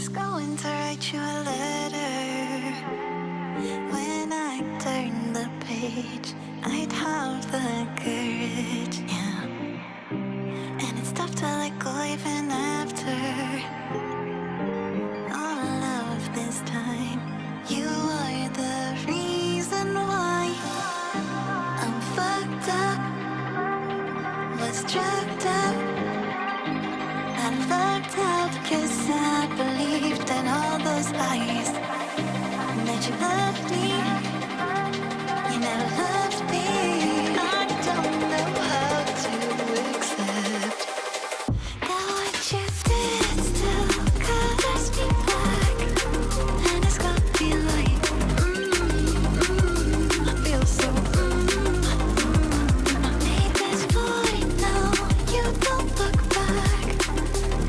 was going to write you a letter. When I turned the page, I'd have the courage, yeah. And it's tough to let go even after all of this time. You are the reason why I'm fucked up, was drugged up. I lucked out 'cause I believed in all those lies that you loved me. You never loved me. I don't know how to accept that what you did still colors me black, and it's got me like, I feel so, I made this void now, you don't look back,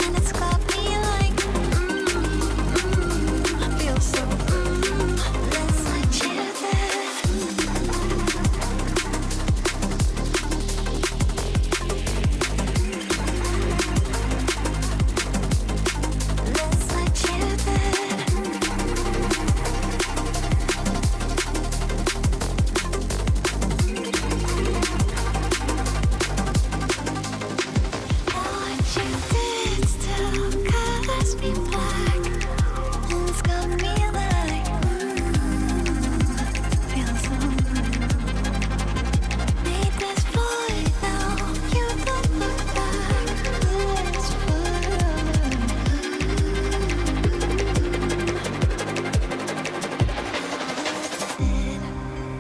and it's got me like, I feel so, let's let you live. Let's let you live. What you did still colors me black, and it's got me like, feel so. Made this void now, you don't look back. It's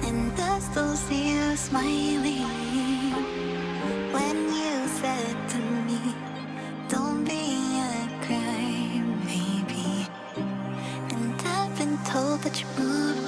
and I still see you smiling when you said to me, don't be a crybaby. And I've been told that you moved